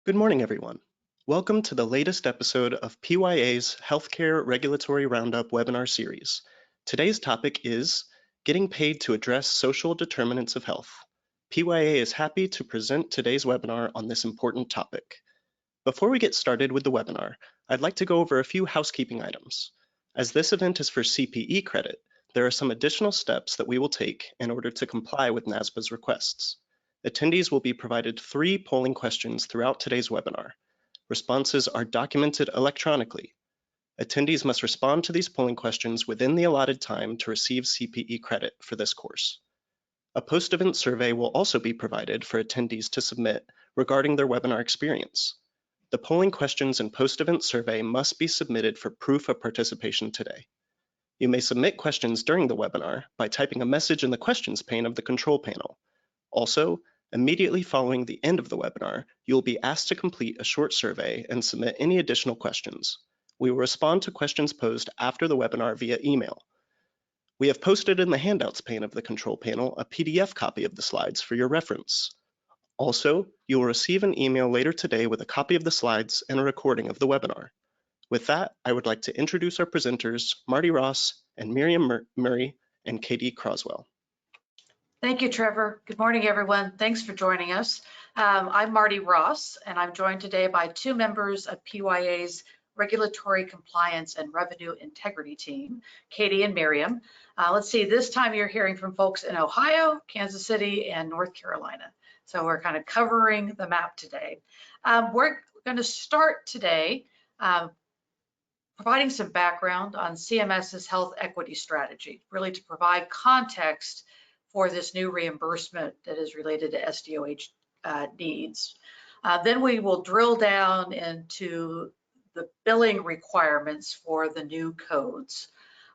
Good morning, everyone. Welcome to the latest episode of PYA's Healthcare Regulatory Roundup webinar series. Today's topic is Getting Paid to Address Social Determinants of Health. PYA is happy to present today's webinar on this important topic. Before we get started with the webinar, I'd like to go over a few housekeeping items. As this event is for CPE credit, there are some additional steps that we will take in order to comply with NASBA's requests. Attendees will be provided 3 polling questions throughout today's webinar. Responses are documented electronically. Attendees must respond to these polling questions within the allotted time to receive CPE credit for this course. A post-event survey will also be provided for attendees to submit regarding their webinar experience. The polling questions and post-event survey must be submitted for proof of participation today. You may submit questions during the webinar by typing a message in the questions pane of the control panel. Also, immediately following the end of the webinar, you will be asked to complete a short survey and submit any additional questions. We will respond to questions posed after the webinar via email. We have posted in the handouts pane of the control panel a PDF copy of the slides for your reference. Also, you will receive an email later today with a copy of the slides and a recording of the webinar. With that, I would like to introduce our presenters, Martie Ross and Miriam Murray and Katie Croswell. Thank you, Trevor. Good morning, everyone. Thanks for joining us. I'm Martie Ross, and I'm joined today by 2 members of PYA's Regulatory Compliance and Revenue Integrity team, Katie and Miriam. Let's see, this time you're hearing from folks in Ohio, Kansas City, and North Carolina. So we're kind of covering the map today. We're going to start today providing some background on CMS's health equity strategy, really to provide context for this new reimbursement that is related to SDOH needs. Then we will drill down into the billing requirements for the new codes.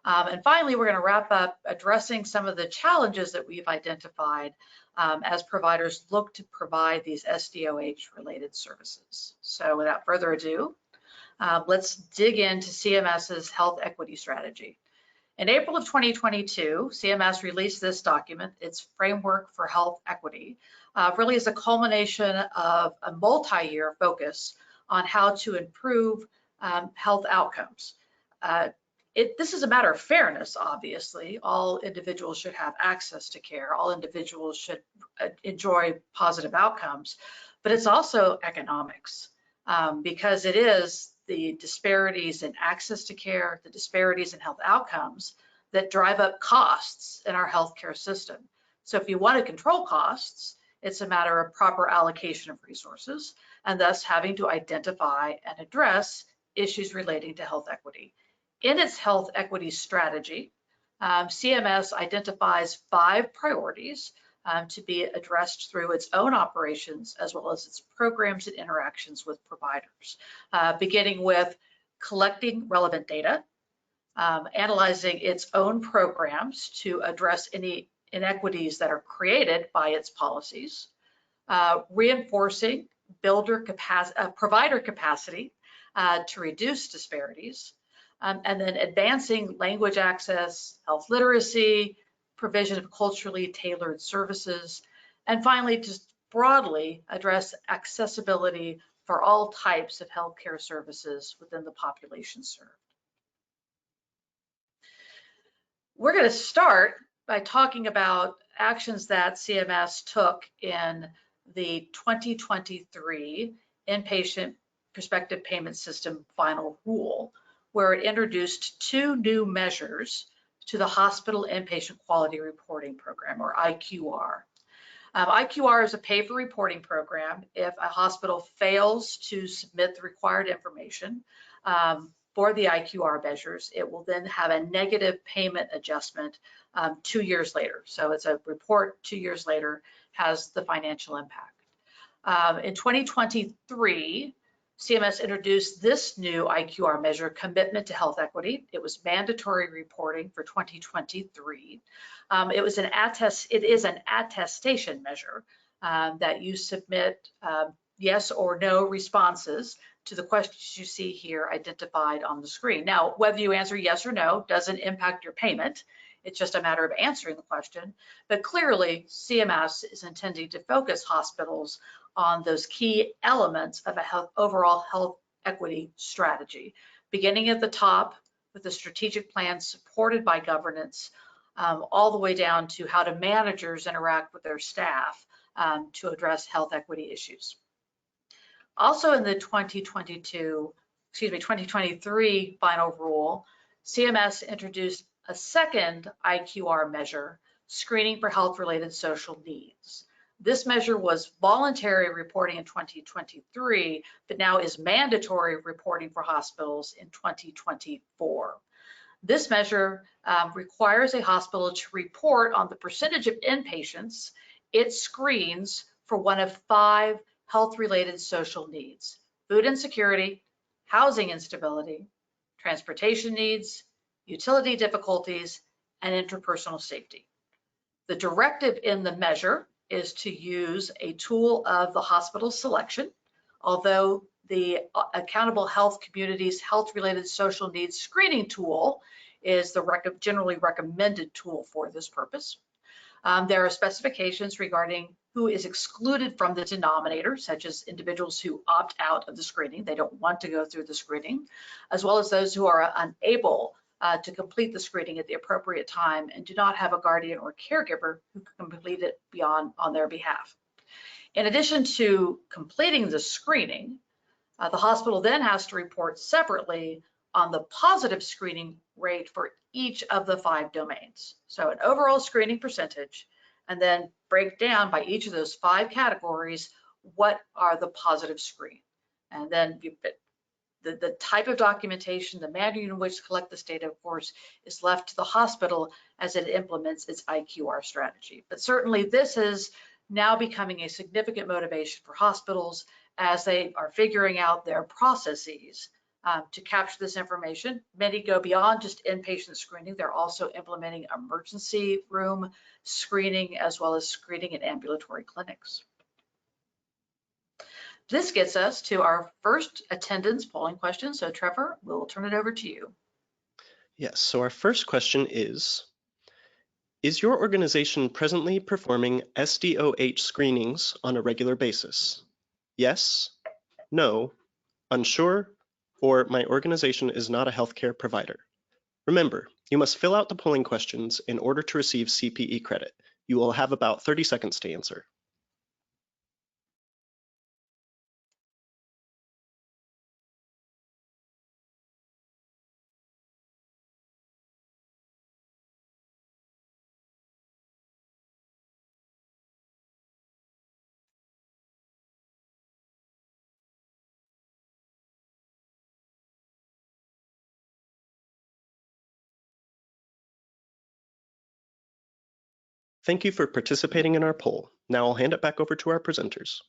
And finally, we're going to wrap up addressing some of the challenges that we've identified as providers look to provide these SDOH related services. So without further ado, let's dig into CMS's health equity strategy. In April of 2022, CMS released this document, its Framework for Health Equity, really is a culmination of a multi-year focus on how to improve health outcomes. This is a matter of fairness, obviously. All individuals should have access to care. All individuals should enjoy positive outcomes, but it's also economics because it is the disparities in access to care, the disparities in health outcomes that drive up costs in our healthcare system. So if you want to control costs, it's a matter of proper allocation of resources and thus having to identify and address issues relating to health equity. In its health equity strategy, CMS identifies 5 priorities to be addressed through its own operations as well as its programs and interactions with providers, beginning with collecting relevant data, analyzing its own programs to address any inequities that are created by its policies, reinforcing provider capacity to reduce disparities, and then advancing language access, health literacy, provision of culturally tailored services, and finally, just broadly address accessibility for all types of healthcare services within the population served. We're going to start by talking about actions that CMS took in the 2023 Inpatient Prospective Payment System Final Rule, where it introduced 2 new measures to the Hospital Inpatient Quality Reporting Program, or IQR. IQR is a pay-for-reporting program. If a hospital fails to submit the required information for the IQR measures, it will then have a negative payment adjustment 2 years later. So it's a report 2 years later has the financial impact. In 2023, CMS introduced this new IQR measure, Commitment to Health Equity. It was mandatory reporting for 2023. It is an attestation measure that you submit yes or no responses to the questions you see here identified on the screen. Now, whether you answer yes or no doesn't impact your payment. It's just a matter of answering the question. But clearly, CMS is intending to focus hospitals on those key elements of a overall health equity strategy, beginning at the top with the strategic plan supported by governance, all the way down to how do managers interact with their staff to address health equity issues. Also in the 2023 final rule, CMS introduced a second IQR measure, screening for health-related social needs. This measure was voluntary reporting in 2023, but now is mandatory reporting for hospitals in 2024. This measure requires a hospital to report on the percentage of inpatients it screens for one of 5 health-related social needs: food insecurity, housing instability, transportation needs, utility difficulties, and interpersonal safety. The directive in the measure is to use a tool of the hospital selection, although the Accountable Health Communities Health-Related Social Needs Screening Tool is the generally recommended tool for this purpose. There are specifications regarding who is excluded from the denominator, such as individuals who opt out of the screening. They don't want to go through the screening, as well as those who are unable to complete the screening at the appropriate time and do not have a guardian or caregiver who can complete it on their behalf. In addition to completing the screening, the hospital then has to report separately on the positive screening rate for each of the 5 domains. So an overall screening percentage, and then break down by each of those 5 categories, what are the positive screen. And then the type of documentation, the manner in which to collect this data, of course, is left to the hospital as it implements its IQR strategy. But certainly this is now becoming a significant motivation for hospitals as they are figuring out their processes to capture this information. Many go beyond just inpatient screening. They're also implementing emergency room screening as well as screening in ambulatory clinics. This gets us to our first attendance polling question. So Trevor, we'll turn it over to you. Yes, so our first question is your organization presently performing SDOH screenings on a regular basis? Yes, no, unsure, or my organization is not a healthcare provider. Remember, you must fill out the polling questions in order to receive CPE credit. You will have about 30 seconds to answer. Thank you for participating in our poll. Now I'll hand it back over to our presenters.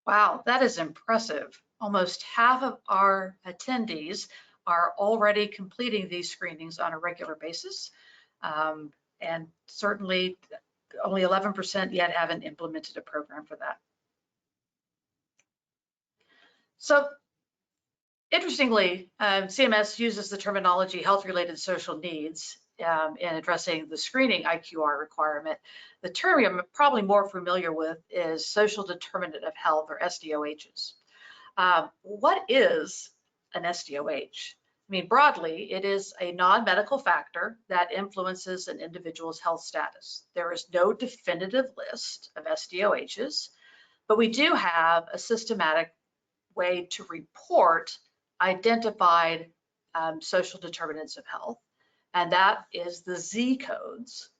Wow, that is impressive. Almost half of our attendees are already completing these screenings on a regular basis. And certainly only 11% yet haven't implemented a program for that. So interestingly, CMS uses the terminology health-related social needs in addressing the screening IQR requirement. The term you're probably more familiar with is social determinant of health, or SDOHs. What is an SDOH? I mean, broadly, it is a non-medical factor that influences an individual's health status. There is no definitive list of SDOHs, but we do have a systematic way to report identified social determinants of health, and that is the Z codes.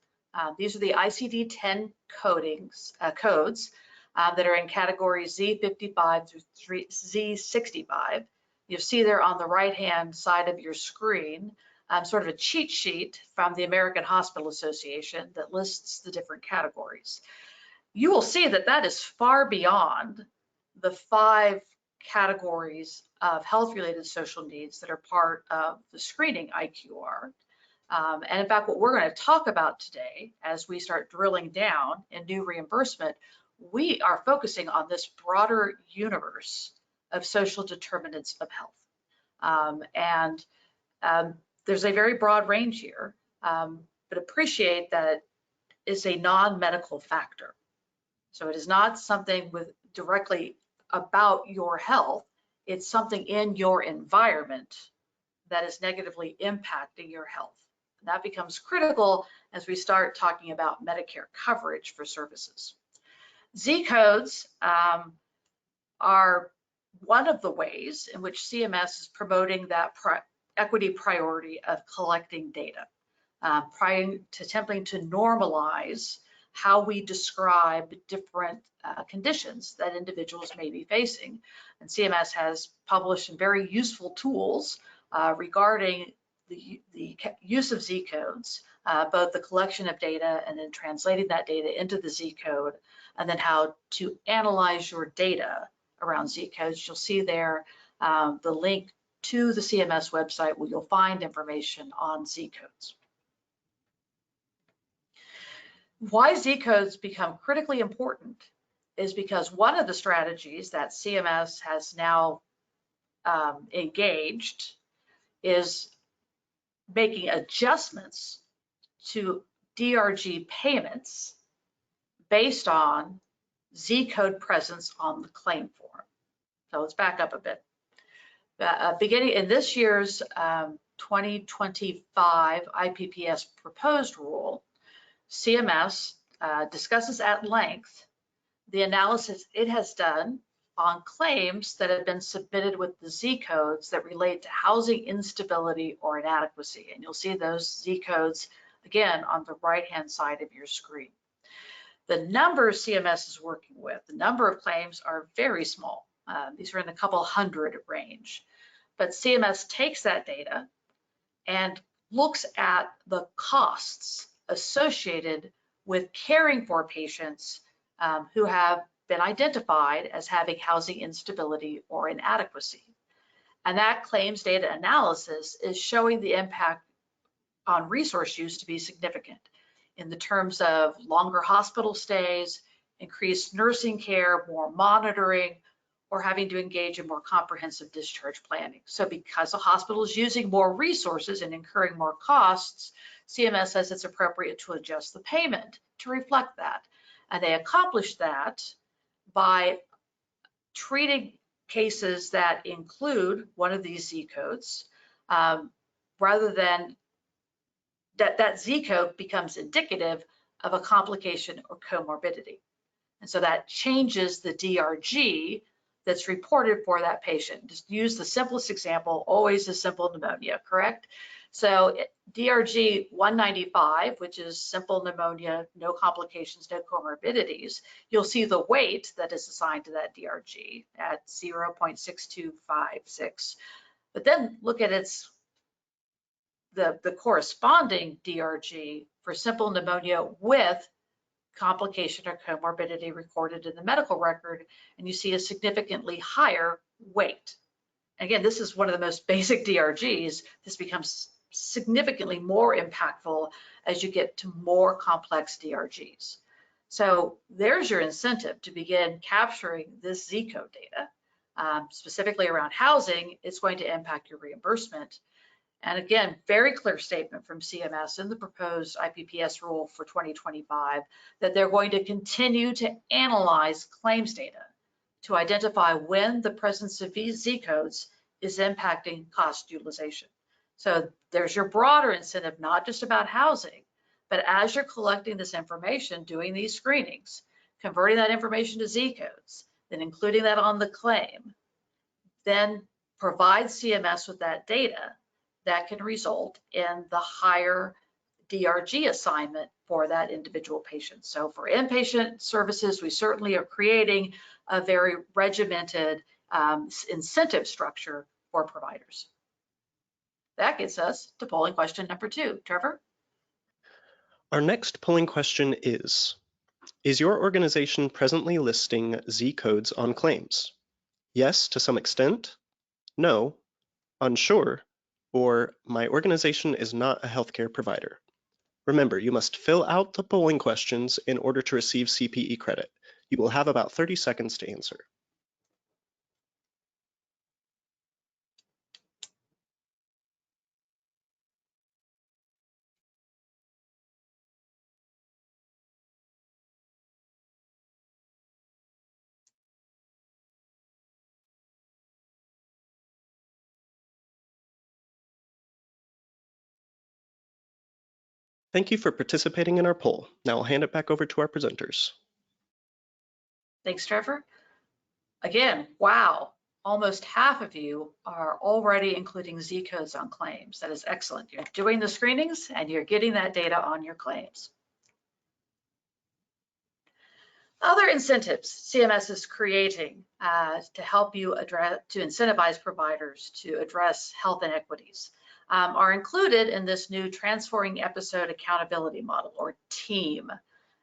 These are the ICD-10 codes that are in categories Z55 through Z65. You'll see there on the right-hand side of your screen sort of a cheat sheet from the American Hospital Association that lists the different categories. You will see that that is far beyond the 5 categories of health-related social needs that are part of the screening IQR. And in fact, what we're going to talk about today, as we start drilling down in new reimbursement, we are focusing on this broader universe of social determinants of health. There's a very broad range here, but appreciate that it's a non-medical factor. So it is not something directly about your health. It's something in your environment that is negatively impacting your health. And that becomes critical as we start talking about Medicare coverage for services. Z codes are one of the ways in which CMS is promoting that equity priority of collecting data, attempting to normalize how we describe different conditions that individuals may be facing. And CMS has published some very useful tools regarding the use of Z codes, both the collection of data and then translating that data into the Z code, and then how to analyze your data around Z codes. You'll see there the link to the CMS website where you'll find information on Z codes. Why Z codes become critically important is because one of the strategies that CMS has now engaged is making adjustments to DRG payments based on Z code presence on the claim form. So let's back up a bit. Beginning in this year's 2025 IPPS proposed rule, CMS discusses at length the analysis it has done on claims that have been submitted with the Z codes that relate to housing instability or inadequacy. And you'll see those Z codes again on the right-hand side of your screen. The number CMS is working with, the number of claims are very small. These are in the couple hundred range. But CMS takes that data and looks at the costs associated with caring for patients who have been identified as having housing instability or inadequacy. And that claims data analysis is showing the impact on resource use to be significant in the terms of longer hospital stays, increased nursing care, more monitoring, or having to engage in more comprehensive discharge planning. So because a hospital is using more resources and incurring more costs, CMS says it's appropriate to adjust the payment to reflect that. And they accomplish that by treating cases that include one of these Z codes, rather than that Z code becomes indicative of a complication or comorbidity. And so that changes the DRG that's reported for that patient. Just use the simplest example, always a simple pneumonia, correct? So DRG 195, which is simple pneumonia, no complications, no comorbidities, you'll see the weight that is assigned to that DRG at 0.6256. But then look at the corresponding DRG for simple pneumonia with complication or comorbidity recorded in the medical record, and you see a significantly higher weight. Again, this is one of the most basic DRGs. This becomes significantly more impactful as you get to more complex DRGs. So there's your incentive to begin capturing this Z code data, specifically around housing. It's going to impact your reimbursement. And again, very clear statement from CMS in the proposed IPPS rule for 2025 that they're going to continue to analyze claims data to identify when the presence of Z codes is impacting cost utilization. So there's your broader incentive, not just about housing, but as you're collecting this information, doing these screenings, converting that information to Z codes, then including that on the claim, then provide CMS with that data that can result in the higher DRG assignment for that individual patient. So for inpatient services, we certainly are creating a very regimented incentive structure for providers. That gets us to polling question number 2. Trevor? Our next polling question is your organization presently listing Z codes on claims? Yes, to some extent. No, unsure, or my organization is not a healthcare provider. Remember, you must fill out the polling questions in order to receive CPE credit. You will have about 30 seconds to answer. Thank you for participating in our poll. Now I'll hand it back over to our presenters. Thanks, Trevor. Again, wow, almost half of you are already including Z codes on claims. That is excellent. You're doing the screenings and you're getting that data on your claims. Other incentives CMS is creating to help you incentivize providers to address health inequities are included in this new Transforming Episode Accountability Model, or TEAM.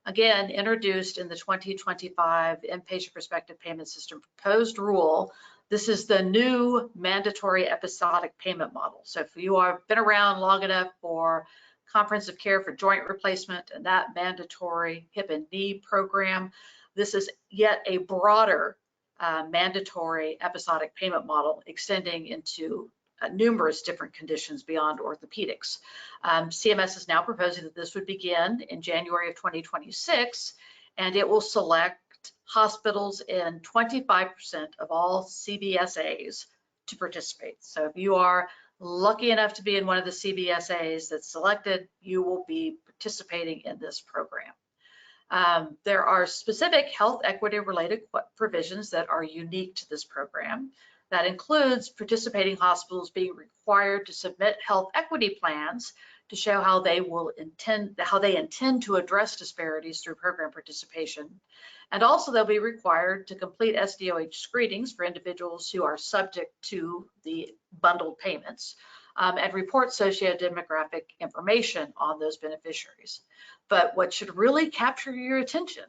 Again, introduced in the 2025 Inpatient Prospective Payment System proposed rule. This is the new mandatory episodic payment model. So if you have been around long enough for comprehensive care for joint replacement and that mandatory hip and knee program, this is yet a broader mandatory episodic payment model extending into numerous different conditions beyond orthopedics. CMS is now proposing that this would begin in January of 2026, and it will select hospitals in 25% of all CBSAs to participate. So if you are lucky enough to be in one of the CBSAs that's selected, you will be participating in this program. There are specific health equity related provisions that are unique to this program. That includes participating hospitals being required to submit health equity plans to show how they intend to address disparities through program participation. And also they'll be required to complete SDOH screenings for individuals who are subject to the bundled payments and report sociodemographic information on those beneficiaries. But what should really capture your attention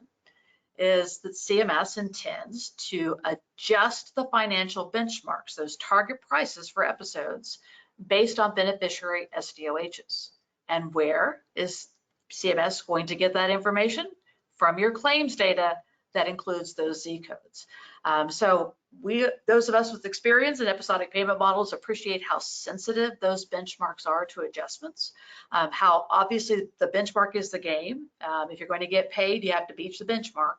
is that CMS intends to adjust the financial benchmarks, those target prices for episodes, based on beneficiary SDOHs. And where is CMS going to get that information? From your claims data that includes those Z codes. So those of us with experience in episodic payment models appreciate how sensitive those benchmarks are to adjustments, how obviously the benchmark is the game. If you're going to get paid, you have to beat the benchmark.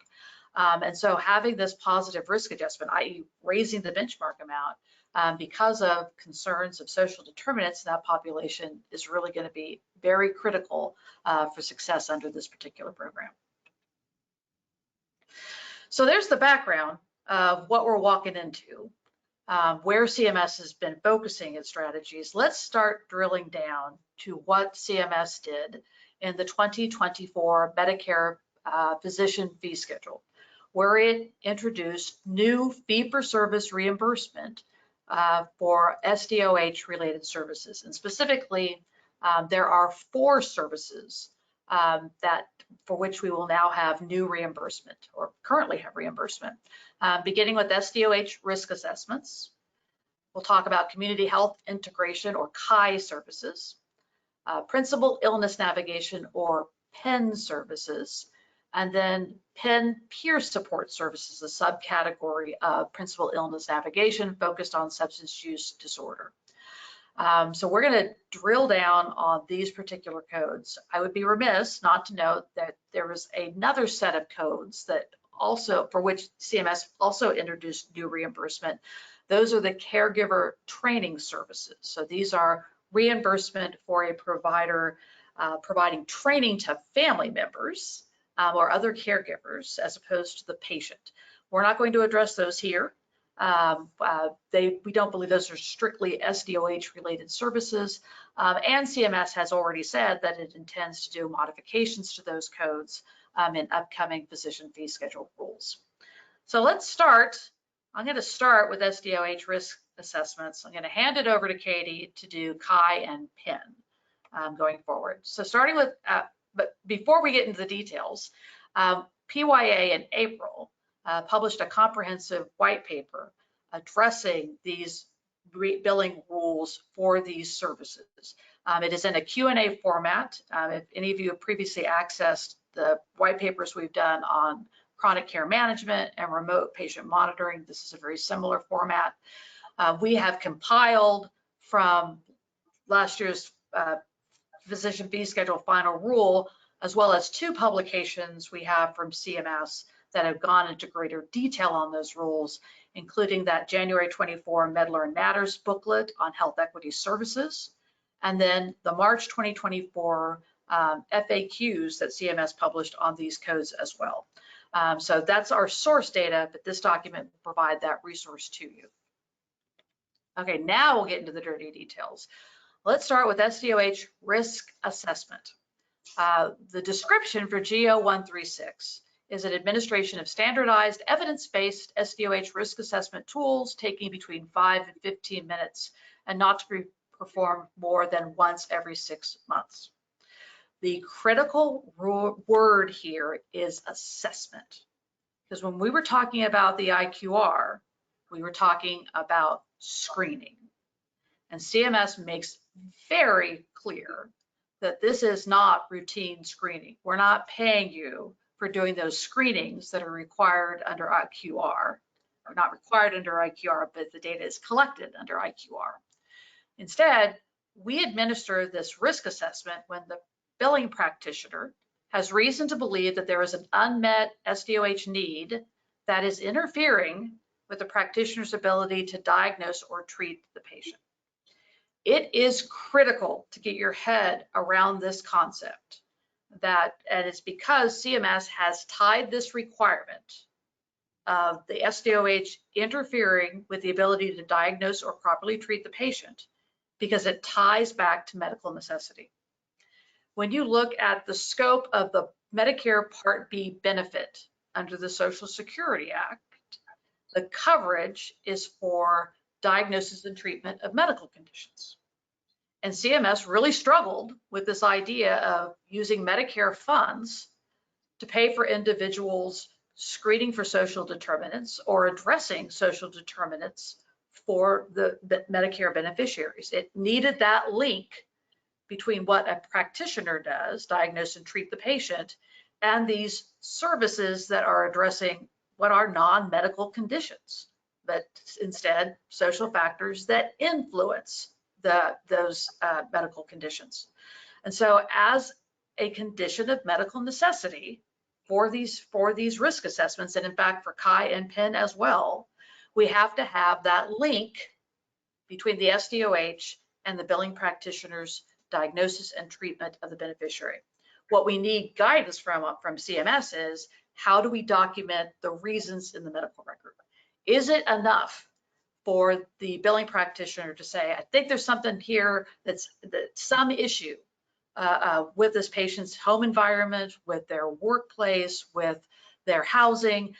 And so having this positive risk adjustment, i.e. raising the benchmark amount because of concerns of social determinants in that population is really going to be very critical for success under this particular program. So there's the background of what we're walking into, where CMS has been focusing its strategies. Let's start drilling down to what CMS did in the 2024 Medicare physician fee schedule, where it introduced new fee-for-service reimbursement for SDOH related services. And specifically, there are 4 services for which we will now have new reimbursement, or currently have reimbursement, beginning with SDOH risk assessments. We'll talk about community health integration, or CHI services, principal illness navigation, or PIN services, and then PIN peer support services, a subcategory of principal illness navigation focused on substance use disorder. So we're going to drill down on these particular codes. I would be remiss not to note that there was another set of codes that also, for which CMS also introduced new reimbursement. Those are the caregiver training services. So these are reimbursement for a provider providing training to family members or other caregivers as opposed to the patient. We're not going to address those here. We don't believe those are strictly SDOH related services, and CMS has already said that it intends to do modifications to those codes in upcoming physician fee schedule rules. So let's start. I'm going to start with SDOH risk assessments. I'm going to hand it over to Katie to do CHI and PIN going forward. So starting with, but before we get into the details, PYA in April published a comprehensive white paper addressing these billing rules for these services. It is in a Q&A format. If any of you have previously accessed the white papers we've done on chronic care management and remote patient monitoring, this is a very similar format. We have compiled from last year's physician fee schedule final rule, as well as 2 publications we have from CMS that have gone into greater detail on those rules, including that January 24 Medlearn Matters booklet on health equity services, and then the March 2024 FAQs that CMS published on these codes as well. So that's our source data, but this document will provide that resource to you. Okay, now we'll get into the dirty details. Let's start with SDOH risk assessment. The description for GO136 is an administration of standardized evidence-based SDOH risk assessment tools taking between 5 and 15 minutes and not to be performed more than once every 6 months. The critical word here is assessment, because when we were talking about the IQR, we were talking about screening. And CMS makes very clear that this is not routine screening. We're not paying you for doing those screenings that are required under IQR, or not required under IQR, but the data is collected under IQR. Instead, we administer this risk assessment when the billing practitioner has reason to believe that there is an unmet SDOH need that is interfering with the practitioner's ability to diagnose or treat the patient. It is critical to get your head around this concept, and it's because CMS has tied this requirement of the SDOH interfering with the ability to diagnose or properly treat the patient, because it ties back to medical necessity. When you look at the scope of the Medicare Part B benefit under the Social Security Act, the coverage is for diagnosis and treatment of medical conditions. And CMS really struggled with this idea of using Medicare funds to pay for individuals screening for social determinants or addressing social determinants for the Medicare beneficiaries. It needed that link between what a practitioner does, diagnose and treat the patient, and these services that are addressing what are non-medical conditions, but instead social factors that influence those medical conditions. And so as a condition of medical necessity for these risk assessments, and in fact for CHI and PIN as well, we have to have that link between the SDOH and the billing practitioner's diagnosis and treatment of the beneficiary. What we need guidance from CMS is, how do we document the reasons in the medical record? Is it enough for the billing practitioner to say, I think there's something here that's some issue with this patient's home environment, with their workplace, with their housing.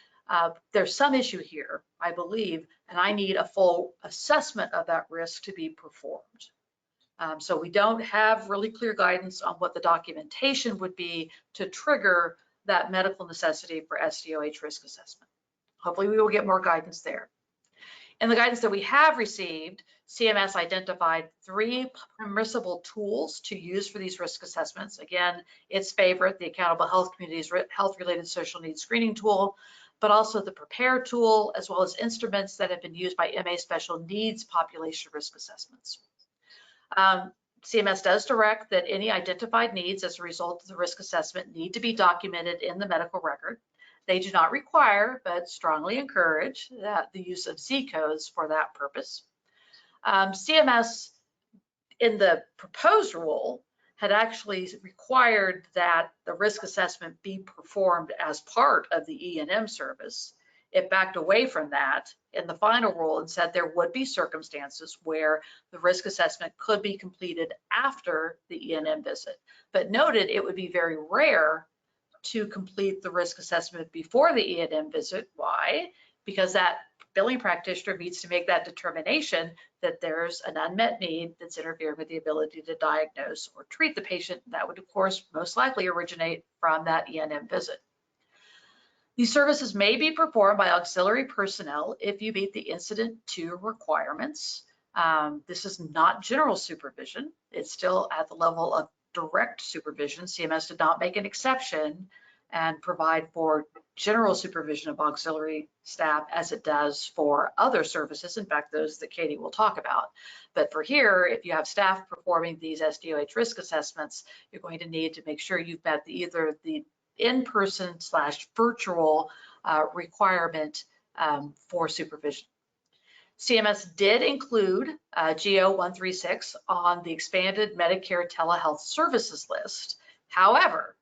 There's some issue here, I believe, and I need a full assessment of that risk to be performed. So we don't have really clear guidance on what the documentation would be to trigger that medical necessity for SDOH risk assessment. Hopefully we will get more guidance there. In the guidance that we have received, CMS identified 3 permissible tools to use for these risk assessments. Again, its favorite, the Accountable Health Community's Health-Related Social Needs Screening Tool, but also the Prepare tool, as well as instruments that have been used by MA Special Needs Population Risk Assessments. CMS does direct that any identified needs as a result of the risk assessment need to be documented in the medical record. They do not require, but strongly encourage the use of Z codes for that purpose. CMS, in the proposed rule, had actually required that the risk assessment be performed as part of the E&M service. It backed away from that in the final rule and said there would be circumstances where the risk assessment could be completed after the E&M visit, but noted it would be very rare to complete the risk assessment before the E&M visit. Why? Because that billing practitioner needs to make that determination that there's an unmet need that's interfering with the ability to diagnose or treat the patient. That would, of course, most likely originate from that E&M visit. These services may be performed by auxiliary personnel if you meet the Incident 2 requirements. This is not general supervision. It's still at the level of direct supervision. CMS did not make an exception and provide for general supervision of auxiliary staff as it does for other services, in fact, those that Katie will talk about. But for here, if you have staff performing these SDOH risk assessments, you're going to need to make sure you've met either the in-person / virtual requirement for supervision. CMS did include GO136 on the expanded Medicare telehealth services list However,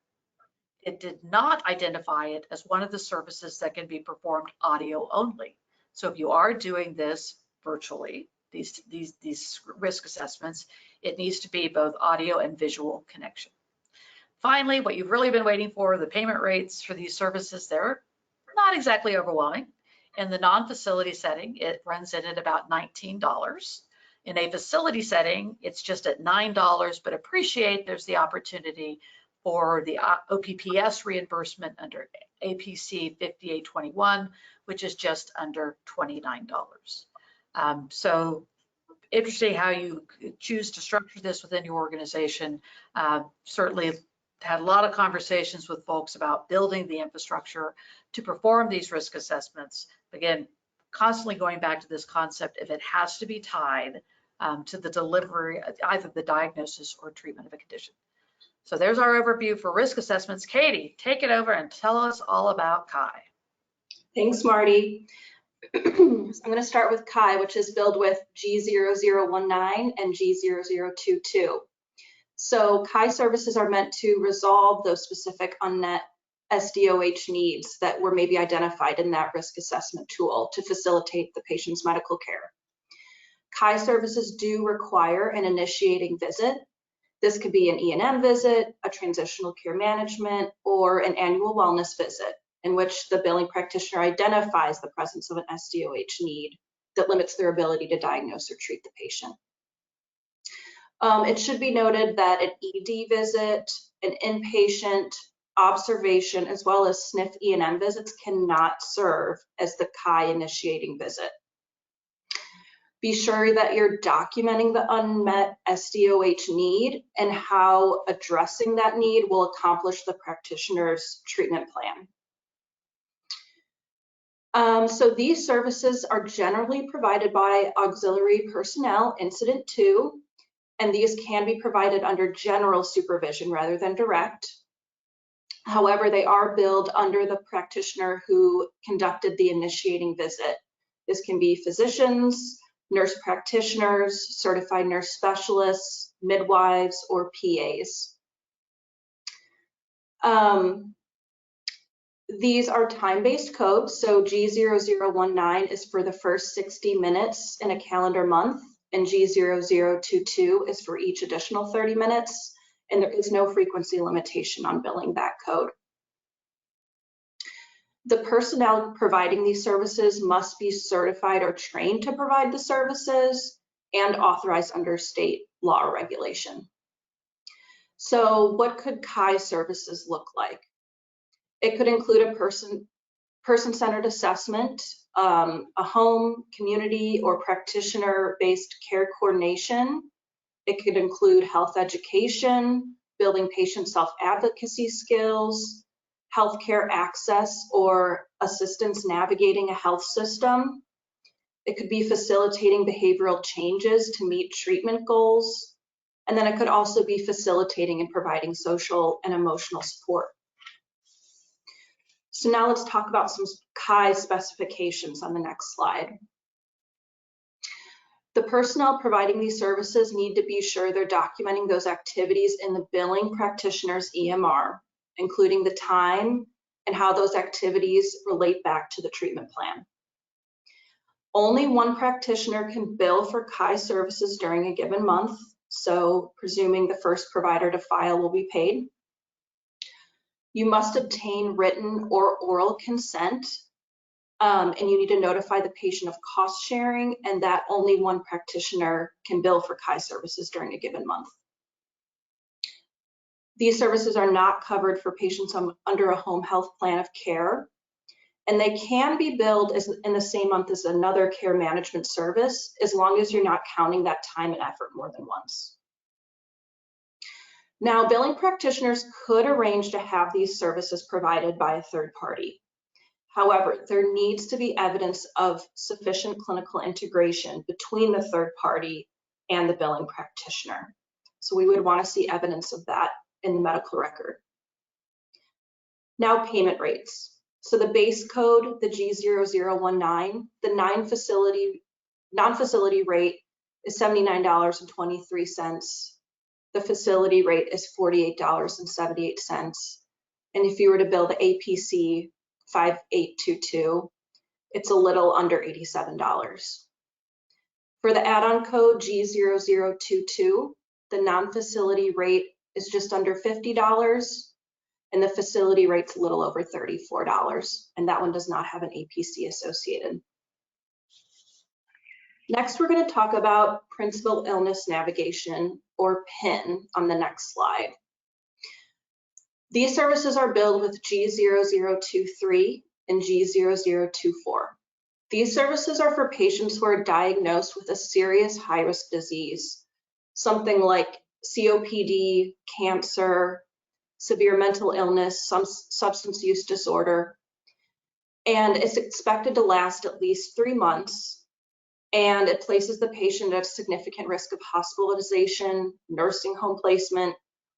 it did not identify it as one of the services that can be performed audio only. So if you are doing this virtually, these risk assessments, it needs to be both audio and visual connection. Finally, what you've really been waiting for, the payment rates for these services, they're not exactly overwhelming. In the non-facility setting, it runs in at about $19. In a facility setting, it's just at $9, but appreciate there's the opportunity for the OPPS reimbursement under APC 5821, which is just under $29. So interesting how you choose to structure this within your organization. Certainly had a lot of conversations with folks about building the infrastructure to perform these risk assessments. Again, constantly going back to this concept if it has to be tied to the delivery, either the diagnosis or treatment of a condition. So there's our overview for risk assessments. Katie, take it over and tell us all about CHI. Thanks, Marty. I'm going to start with CHI, which is billed with G0019 and G0022. So CHI services are meant to resolve those specific unmet SDOH needs that were maybe identified in that risk assessment tool to facilitate the patient's medical care. CHI services do require an initiating visit. This could be an E&M visit, a transitional care management, or an annual wellness visit in which the billing practitioner identifies the presence of an SDOH need that limits their ability to diagnose or treat the patient. It should be noted that an ED visit, an inpatient observation, as well as SNF E&M visits cannot serve as the CHI initiating visit. Be sure that you're documenting the unmet SDOH need and how addressing that need will accomplish the practitioner's treatment plan. So these services are generally provided by auxiliary personnel, Incident 2, and these can be provided under general supervision rather than direct. However, they are billed under the practitioner who conducted the initiating visit. This can be physicians, nurse practitioners, certified nurse specialists, midwives, or PAs. These are time-based codes, so G0019 is for the first 60 minutes in a calendar month, and G0022 is for each additional 30 minutes, and there is no frequency limitation on billing that code. The personnel providing these services must be certified or trained to provide the services and authorized under state law or regulation. So what could CHI services look like? It could include a person-centered assessment, a home, community, or practitioner-based care coordination. It could include health education, building patient self-advocacy skills, healthcare access or assistance navigating a health system. It could be facilitating behavioral changes to meet treatment goals. And then it could also be facilitating and providing social and emotional support. So now let's talk about some CHI specifications on the next slide. The personnel providing these services need to be sure they're documenting those activities in the billing practitioner's EMR, including the time and how those activities relate back to the treatment plan. Only one practitioner can bill for CHI services during a given month, so presuming the first provider to file will be paid. You must obtain written or oral consent, and you need to notify the patient of cost sharing, and that only one practitioner can bill for CHI services during a given month. These services are not covered for patients under a home health plan of care, and they can be billed in the same month as another care management service, as long as you're not counting that time and effort more than once. Now, billing practitioners could arrange to have these services provided by a third party. However, there needs to be evidence of sufficient clinical integration between the third party and the billing practitioner. So we would want to see evidence of that in the medical record. Now, payment rates. So the base code, the G0019, the non-facility rate is $79.23. the facility rate is $48.78. And if you were to bill the APC 5822, it's a little under $87. For the add-on code G0022, the non-facility rate is just under $50, and the facility rate's a little over $34, and that one does not have an APC associated. Next, we're going to talk about Principal Illness Navigation, or PIN, on the next slide. These services are billed with G0023 and G0024. These services are for patients who are diagnosed with a serious high-risk disease, something like COPD, cancer, severe mental illness, some substance use disorder, and it's expected to last at least 3 months, and it places the patient at significant risk of hospitalization, nursing home placement,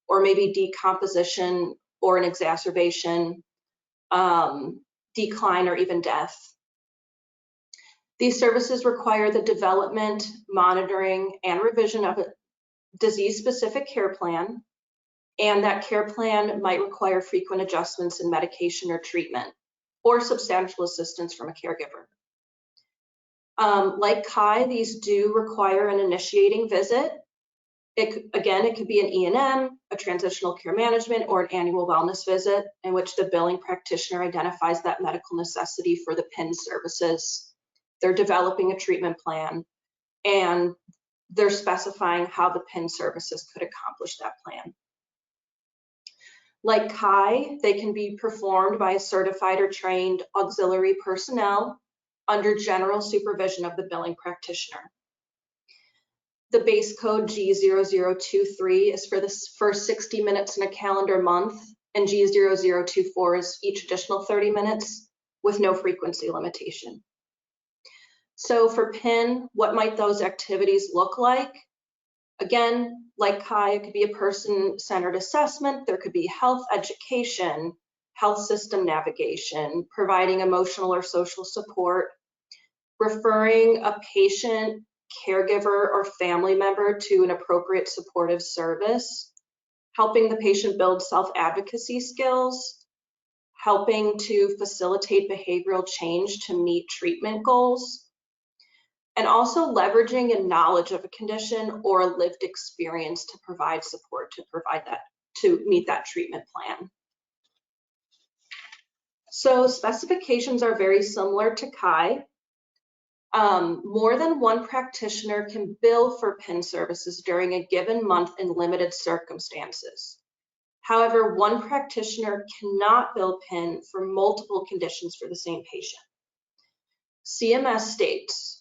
or maybe decomposition or an exacerbation, decline, or even death. These services require the development, monitoring, and revision of a disease-specific care plan, and that care plan might require frequent adjustments in medication or treatment, or substantial assistance from a caregiver. Like CHI, these do require an initiating visit. Again, it could be an E&M, a transitional care management, or an annual wellness visit in which the billing practitioner identifies that medical necessity for the PIN services. They're developing a treatment plan, and they're specifying how the PIN services could accomplish that plan. Like CHI, they can be performed by a certified or trained auxiliary personnel under general supervision of the billing practitioner. The base code G0023 is for the first 60 minutes in a calendar month, and G0024 is each additional 30 minutes with no frequency limitation. So for PIN, what might those activities look like? Again, like CHI, it could be a person-centered assessment. There could be health education, health system navigation, providing emotional or social support, referring a patient, caregiver, or family member to an appropriate supportive service, helping the patient build self-advocacy skills, helping to facilitate behavioral change to meet treatment goals, and also leveraging a knowledge of a condition or a lived experience to provide support to meet that treatment plan. So specifications are very similar to CHI. More than one practitioner can bill for PIN services during a given month in limited circumstances. However, one practitioner cannot bill PIN for multiple conditions for the same patient. CMS states,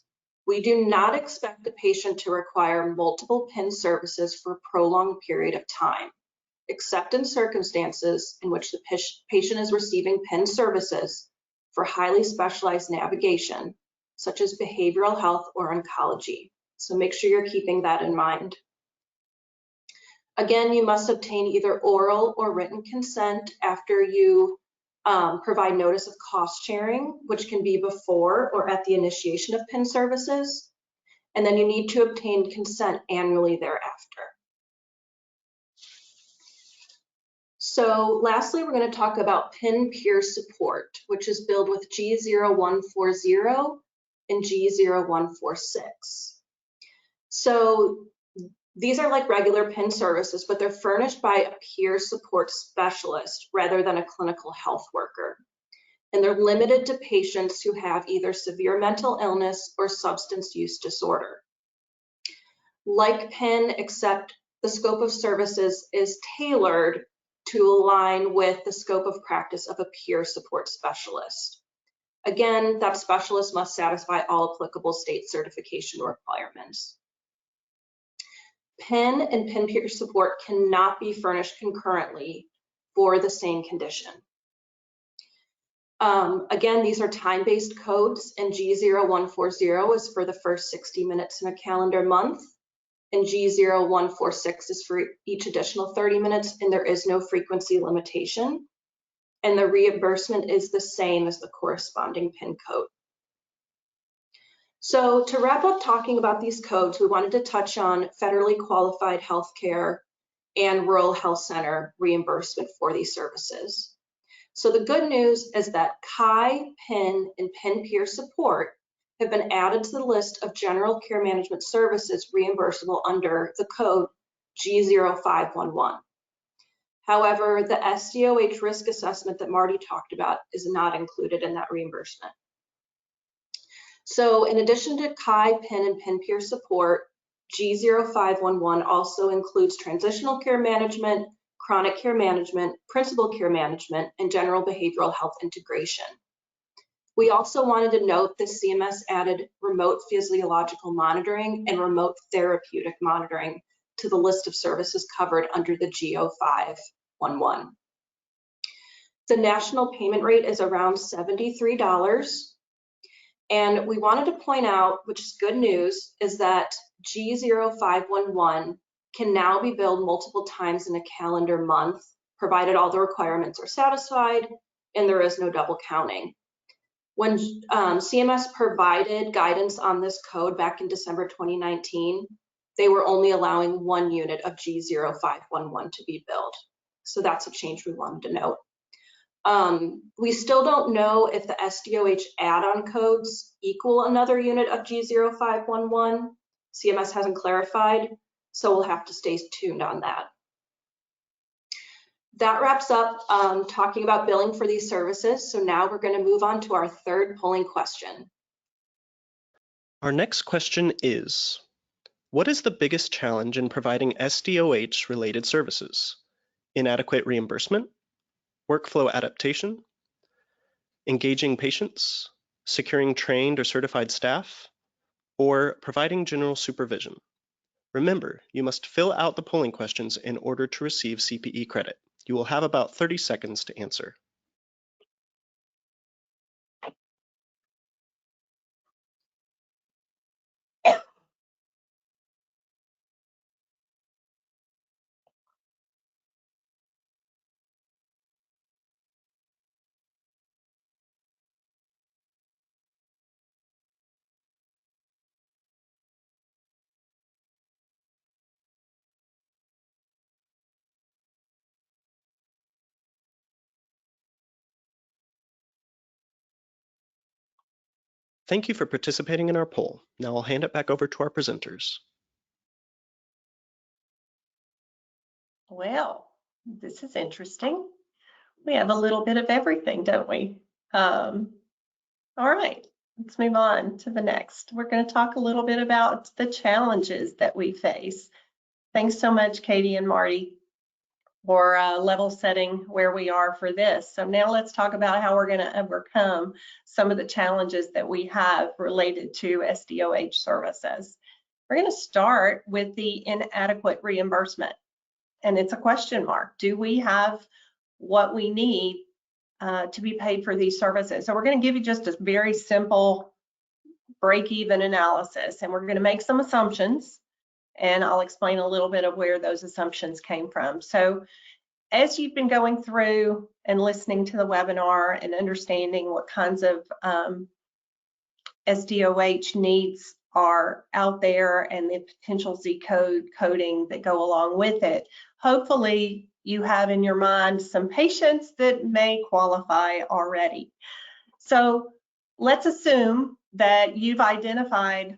we do not expect a patient to require multiple PIN services for a prolonged period of time, except in circumstances in which the patient is receiving PIN services for highly specialized navigation, such as behavioral health or oncology. So make sure you're keeping that in mind. Again, you must obtain either oral or written consent after you provide notice of cost sharing, which can be before or at the initiation of PIN services. And then you need to obtain consent annually thereafter. So lastly, we're going to talk about PIN peer support, which is billed with G0140 and G0146. So these are like regular PIN services, but they're furnished by a peer support specialist rather than a clinical health worker. And they're limited to patients who have either severe mental illness or substance use disorder. Like PIN, except the scope of services is tailored to align with the scope of practice of a peer support specialist. Again, that specialist must satisfy all applicable state certification requirements. PIN and PIN peer support cannot be furnished concurrently for the same condition. Again, these are time-based codes, and G0140 is for the first 60 minutes in a calendar month, and G0146 is for each additional 30 minutes, and there is no frequency limitation. And the reimbursement is the same as the corresponding PIN code. So to wrap up talking about these codes, we wanted to touch on federally qualified healthcare and rural health center reimbursement for these services. So the good news is that CHI, PIN, and PIN peer support have been added to the list of general care management services reimbursable under the code G0511. However, the SDOH risk assessment that Marty talked about is not included in that reimbursement. So in addition to CHI, PIN, and PIN peer support, G0511 also includes transitional care management, chronic care management, principal care management, and general behavioral health integration. We also wanted to note that CMS added remote physiological monitoring and remote therapeutic monitoring to the list of services covered under the G0511. The national payment rate is around $73. And we wanted to point out, which is good news, is that G0511 can now be billed multiple times in a calendar month, provided all the requirements are satisfied and there is no double counting. When CMS provided guidance on this code back in December 2019, they were only allowing 1 unit of G0511 to be billed. So that's a change we wanted to note. We still don't know if the SDOH add-on codes equal another unit of G0511. CMS hasn't clarified, so we'll have to stay tuned on that. That wraps up talking about billing for these services. So now we're going to move on to our third polling question. Our next question is, what is the biggest challenge in providing SDOH-related services? Inadequate reimbursement? Workflow adaptation? Engaging patients? Securing trained or certified staff? Or providing general supervision? Remember, you must fill out the polling questions in order to receive CPE credit. You will have about 30 seconds to answer. Thank you for participating in our poll. Now I'll hand it back over to our presenters. Well, this is interesting. We have a little bit of everything, don't we? All right, let's move on to the next. We're going to talk a little bit about the challenges that we face. Thanks so much, Katie and Marty, for level setting where we are for this. So now let's talk about how we're going to overcome some of the challenges that we have related to SDOH services. We're going to start with the inadequate reimbursement. And it's a question mark. Do we have what we need to be paid for these services? So we're going to give you just a very simple break-even analysis, and we're going to make some assumptions, and I'll explain a little bit of where those assumptions came from. So as you've been going through and listening to the webinar and understanding what kinds of SDOH needs are out there and the potential Z coding that go along with it, hopefully you have in your mind some patients that may qualify already. So let's assume that you've identified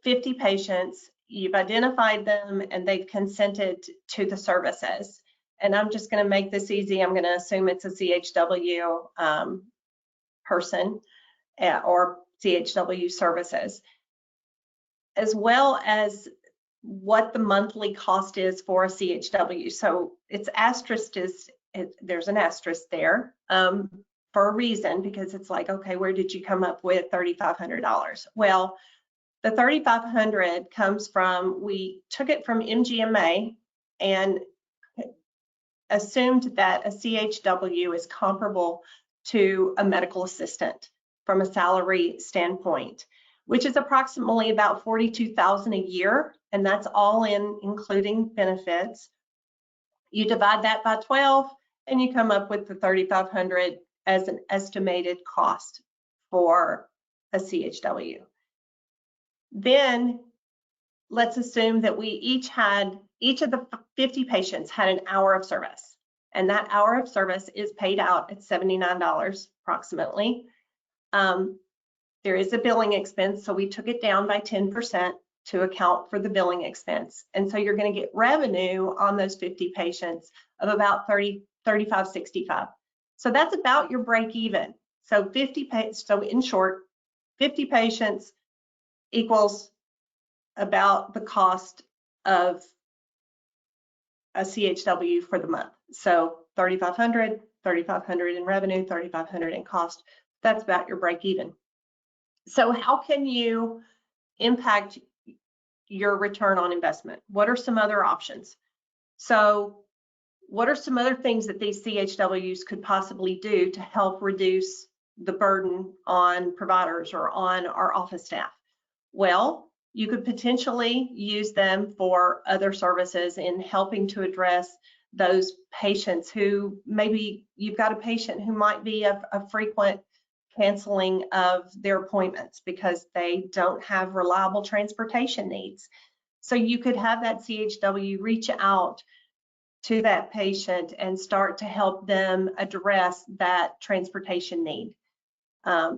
50 patients, you've identified them, and they've consented to the services. And I'm just going to make this easy. I'm going to assume it's a CHW person or CHW services, as well as what the monthly cost is for a CHW. So it's asterisk there's an asterisk there for a reason, because it's like, okay, where did you come up with $3,500? Well, the $3,500 comes from, we took it from MGMA and assumed that a CHW is comparable to a medical assistant from a salary standpoint, which is approximately about $42,000 a year, and that's all in including benefits. You divide that by 12 and you come up with the $3,500 as an estimated cost for a CHW. Then let's assume that we each each of the 50 patients had an hour of service, and that hour of service is paid out at $79 approximately. There is a billing expense, so we took it down by 10% to account for the billing expense. And so you're going to get revenue on those 50 patients of about $35.65. So that's about your break even. So so in short, 50 patients equals about the cost of a CHW for the month. So $3,500 in revenue, $3,500 in cost. That's about your break even. So how can you impact your return on investment? What are some other options? So what are some other things that these CHWs could possibly do to help reduce the burden on providers or on our office staff? Well, you could potentially use them for other services in helping to address those patients who maybe you've got a patient who might be a frequent canceling of their appointments because they don't have reliable transportation needs. So you could have that CHW reach out to that patient and start to help them address that transportation need,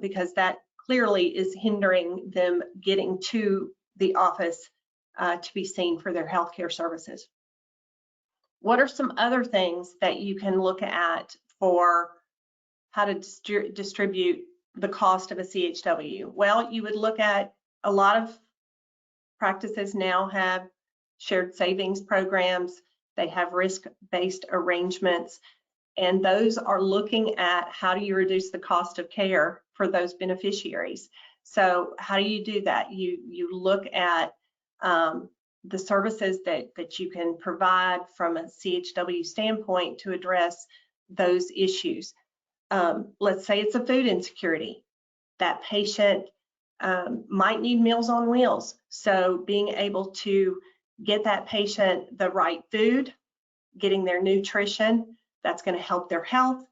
because that clearly is hindering them getting to the office to be seen for their healthcare services. What are some other things that you can look at for how to distribute the cost of a CHW? Well, you would look at, a lot of practices now have shared savings programs, they have risk-based arrangements, and those are looking at how do you reduce the cost of care for those beneficiaries. So how do you do that? You look at the services that you can provide from a CHW standpoint to address those issues. Let's say it's a food insecurity. That patient might need Meals on Wheels. So being able to get that patient the right food, getting their nutrition, that's going to help their health,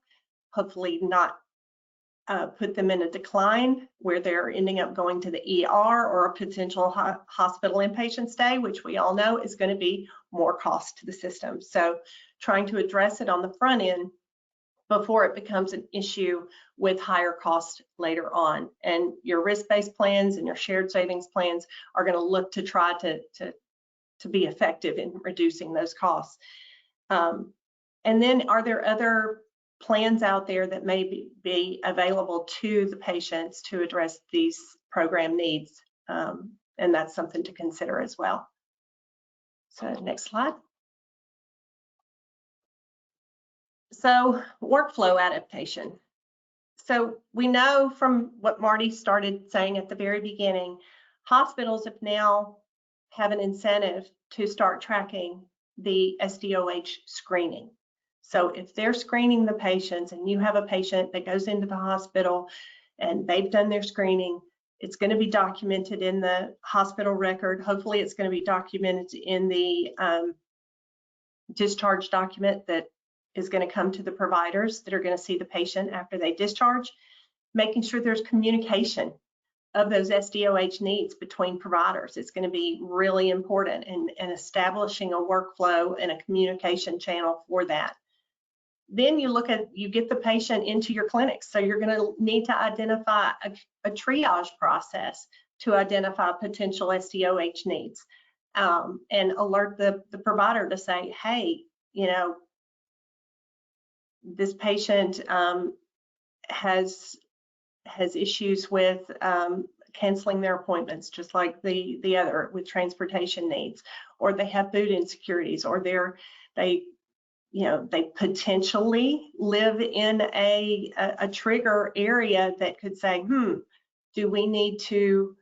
hopefully not put them in a decline where they're ending up going to the ER or a potential hospital inpatient stay, which we all know is going to be more cost to the system. So trying to address it on the front end before it becomes an issue with higher cost later on. And your risk-based plans and your shared savings plans are going to look to try to be effective in reducing those costs. And then are there other plans out there that may be available to the patients to address these program needs? And that's something to consider as well. So next slide. So workflow adaptation. So we know from what Martie started saying at the very beginning, hospitals have now have an incentive to start tracking the SDOH screening. So if they're screening the patients and you have a patient that goes into the hospital and they've done their screening, it's going to be documented in the hospital record. Hopefully it's going to be documented in the discharge document that is going to come to the providers that are going to see the patient after they discharge, making sure there's communication of those SDOH needs between providers. It's going to be really important in establishing a workflow and a communication channel for that. Then you get the patient into your clinics. So you're going to need to identify a triage process to identify potential SDOH needs, and alert the provider to say, hey, you know, this patient has issues with canceling their appointments, just like the other with transportation needs, or they have food insecurities, or they potentially live in a trigger area that could say, do we need to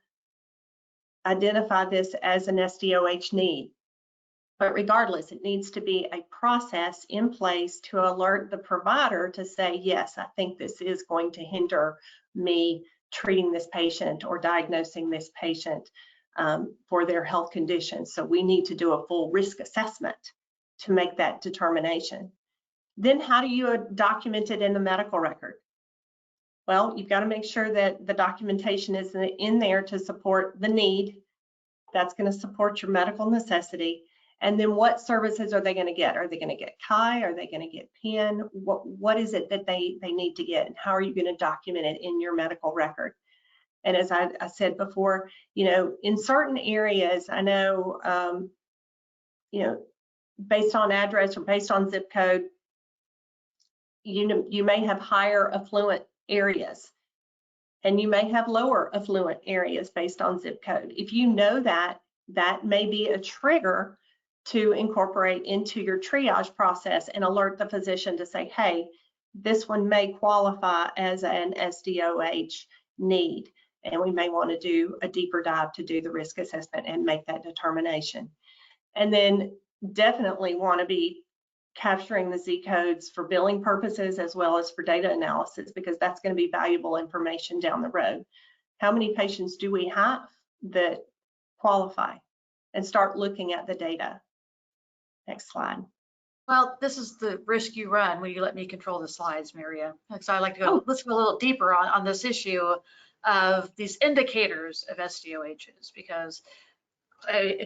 identify this as an SDOH need? But regardless, it needs to be a process in place to alert the provider to say, yes, I think this is going to hinder me treating this patient or diagnosing this patient for their health conditions. So we need to do a full risk assessment to make that determination. Then how do you document it in the medical record? Well, you've got to make sure that the documentation is in there to support the need. That's going to support your medical necessity. And then what services are they going to get? Are they going to get CHI? Are they going to get PIN? What is it that they need to get? And how are you going to document it in your medical record? And as I said before, you know, in certain areas, I know, you know, based on address or based on zip code, you may have higher affluent areas and you may have lower affluent areas based on zip code. If you know that, that may be a trigger to incorporate into your triage process and alert the physician to say, hey, this one may qualify as an SDOH need, and we may want to do a deeper dive to do the risk assessment and make that determination. And then definitely want to be capturing the Z codes for billing purposes as well as for data analysis, because that's going to be valuable information down the road. How many patients do we have that qualify? And start looking at the data. Next slide. Well, this is the risk you run when you let me control the slides, Miriam. So I'd like to go, let's go a little deeper on this issue of these indicators of SDOHs, because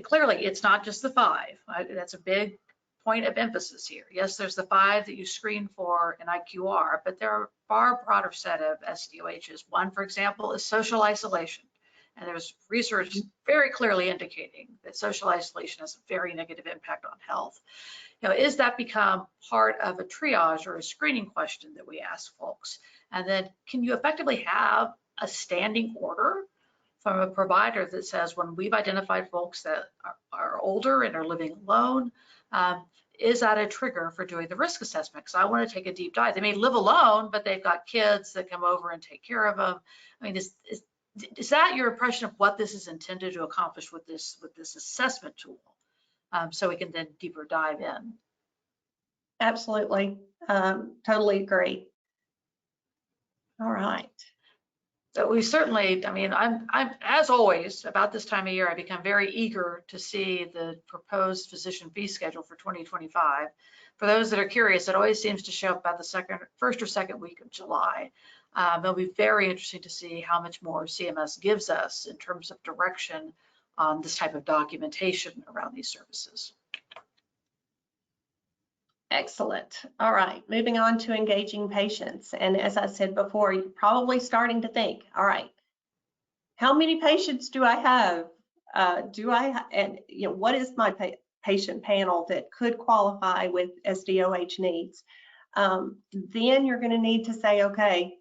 clearly it's not just the 5. That's a big point of emphasis here. Yes, there's the 5 that you screen for in IQR, but there are a far broader set of SDOHs. One, for example, is social isolation. And there's research very clearly indicating that social isolation has a very negative impact on health. You know, is that become part of a triage or a screening question that we ask folks? And then can you effectively have a standing order from a provider that says, when we've identified folks that are older and are living alone, is that a trigger for doing the risk assessment? Because I want to take a deep dive. They may live alone, but they've got kids that come over and take care of them. I mean, is that your impression of what this is intended to accomplish with this assessment tool? So we can then deeper dive in. Absolutely, totally agree. All right. So we certainly, I mean, I'm as always about this time of year, I become very eager to see the proposed physician fee schedule for 2025. For those that are curious, it always seems to show up about the first or second week of July. It'll be very interesting to see how much more CMS gives us in terms of direction on this type of documentation around these services. Excellent. All right, moving on to engaging patients. And as I said before, you're probably starting to think, all right, how many patients do I have? And you know, what is my patient panel that could qualify with SDOH needs? Then you're going to need to say, okay,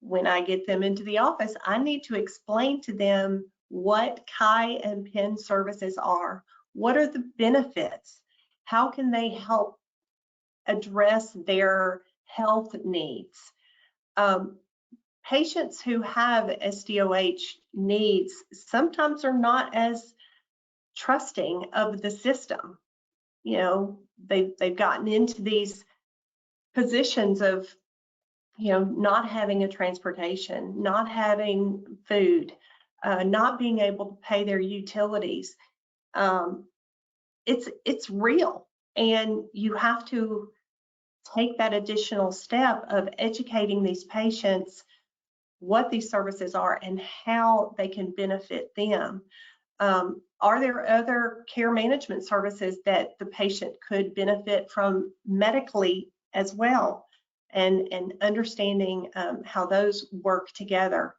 when I get them into the office, I need to explain to them what CHI and PIN services are. What are the benefits? How can they help address their health needs? Patients who have SDOH needs sometimes are not as trusting of the system. You know, they've gotten into these positions of, you know, not having a transportation, not having food, not being able to pay their utilities. It's real, and you have to take that additional step of educating these patients what these services are and how they can benefit them. Are there other care management services that the patient could benefit from medically as well? And understanding how those work together.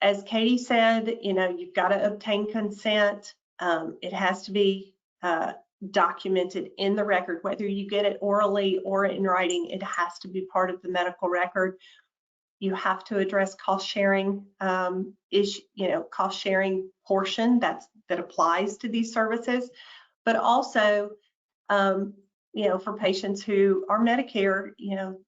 As Katie said, you know, you've got to obtain consent. It has to be documented in the record, whether you get it orally or in writing. It has to be part of the medical record. You have to address cost sharing cost sharing portion that applies to these services, but also you know, for patients who are Medicare, you know,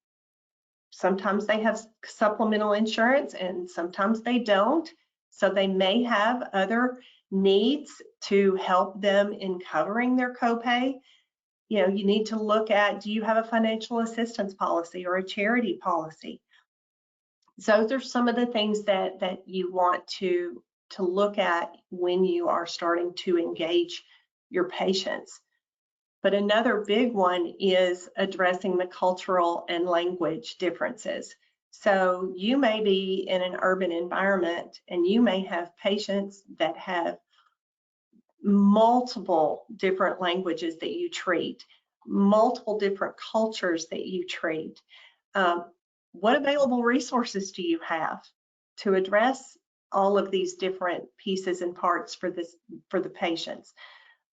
sometimes they have supplemental insurance and sometimes they don't. So they may have other needs to help them in covering their copay. You know, you need to look at, do you have a financial assistance policy or a charity policy? So those are some of the things that you want to look at when you are starting to engage your patients. But another big one is addressing the cultural and language differences. So you may be in an urban environment and you may have patients that have multiple different languages that you treat, multiple different cultures that you treat. What available resources do you have to address all of these different pieces and parts for the patients?